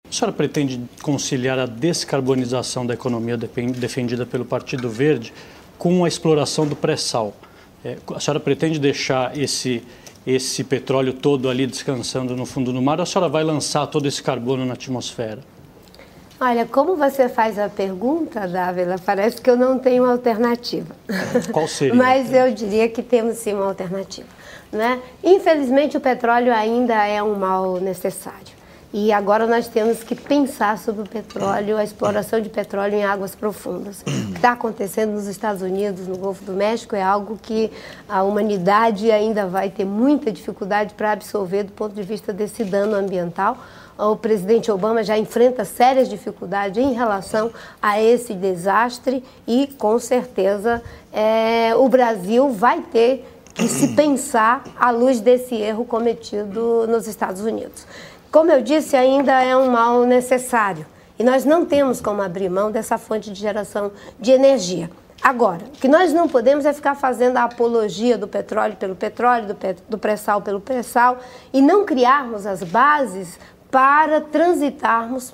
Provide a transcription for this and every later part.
A senhora pretende conciliar a descarbonização da economia defendida pelo Partido Verde com a exploração do pré-sal? A senhora pretende deixar esse petróleo todo ali descansando no fundo do mar, ou a senhora vai lançar todo esse carbono na atmosfera? Olha, como você faz a pergunta, Dávila, parece que eu não tenho alternativa. Qual seria? Mas eu diria que temos sim uma alternativa, né? Infelizmente, o petróleo ainda é um mal necessário. E agora nós temos que pensar sobre o petróleo, a exploração de petróleo em águas profundas. O que está acontecendo nos Estados Unidos, no Golfo do México, é algo que a humanidade ainda vai ter muita dificuldade para absorver do ponto de vista desse dano ambiental. O presidente Obama já enfrenta sérias dificuldades em relação a esse desastre e, com certeza, o Brasil vai ter que se pensar à luz desse erro cometido nos Estados Unidos. Como eu disse, ainda é um mal necessário e nós não temos como abrir mão dessa fonte de geração de energia. Agora, o que nós não podemos é ficar fazendo a apologia do petróleo pelo petróleo, do pré-sal pelo pré-sal e não criarmos as bases para transitarmos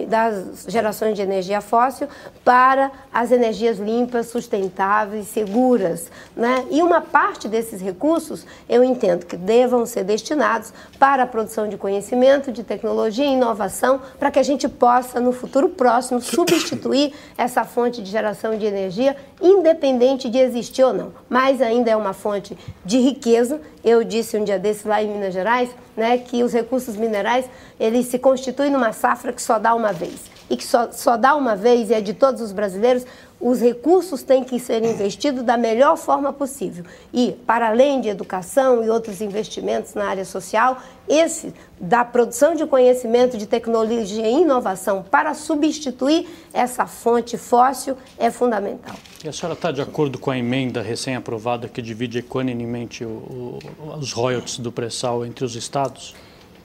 das gerações de energia fóssil para as energias limpas, sustentáveis, seguras, né? E uma parte desses recursos eu entendo que devam ser destinados para a produção de conhecimento, de tecnologia e inovação, para que a gente possa, no futuro próximo, substituir essa fonte de geração de energia, independente de existir ou não. Mas ainda é uma fonte de riqueza. Eu disse um dia desses lá em Minas Gerais, né, que os recursos minerais, eles se constituem numa safra que só dá uma vez. E que só dá uma vez, e é de todos os brasileiros, os recursos têm que ser investidos da melhor forma possível. E, para além de educação e outros investimentos na área social, esse da produção de conhecimento, de tecnologia e inovação para substituir essa fonte fóssil é fundamental. E a senhora está de acordo com a emenda recém-aprovada que divide equanimemente os royalties do pré-sal entre os estados?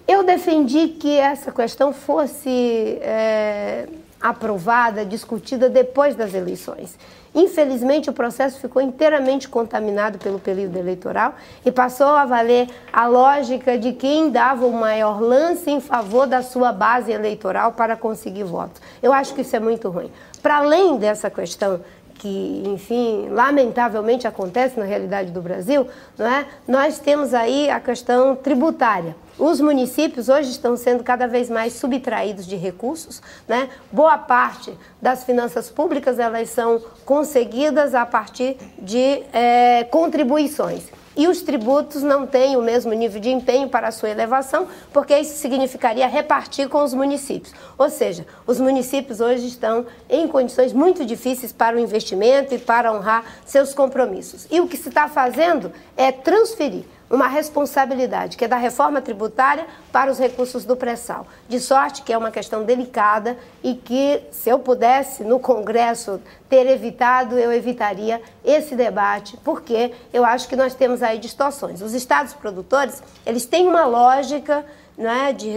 Eu defendi que essa questão fosse aprovada, discutida depois das eleições. Infelizmente, o processo ficou inteiramente contaminado pelo período eleitoral e passou a valer a lógica de quem dava o maior lance em favor da sua base eleitoral para conseguir votos. Eu acho que isso é muito ruim. Para além dessa questão que, enfim, lamentavelmente acontece na realidade do Brasil, não é? Nós temos aí a questão tributária. Os municípios hoje estão sendo cada vez mais subtraídos de recursos, né? Boa parte das finanças públicas, elas são conseguidas a partir de contribuições. E os tributos não têm o mesmo nível de empenho para a sua elevação, porque isso significaria repartir com os municípios. Ou seja, os municípios hoje estão em condições muito difíceis para o investimento e para honrar seus compromissos. E o que se está fazendo é transferir uma responsabilidade, que é da reforma tributária, para os recursos do pré-sal. De sorte que é uma questão delicada e que, se eu pudesse, no Congresso, ter evitado, eu evitaria esse debate, porque eu acho que nós temos aí distorções. Os estados produtores, eles têm uma lógica, né, de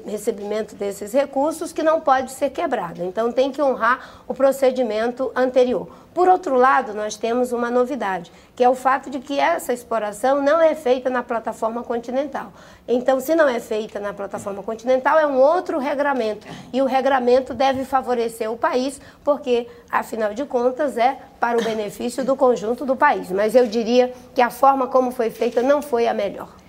recebimento desses recursos que não pode ser quebrada. Então, tem que honrar o procedimento anterior. Por outro lado, nós temos uma novidade, que é o fato de que essa exploração não é feita na plataforma continental. Então, se não é feita na plataforma continental, é um outro regramento. E o regramento deve favorecer o país, porque, afinal de contas, é para o benefício do conjunto do país. Mas eu diria que a forma como foi feita não foi a melhor.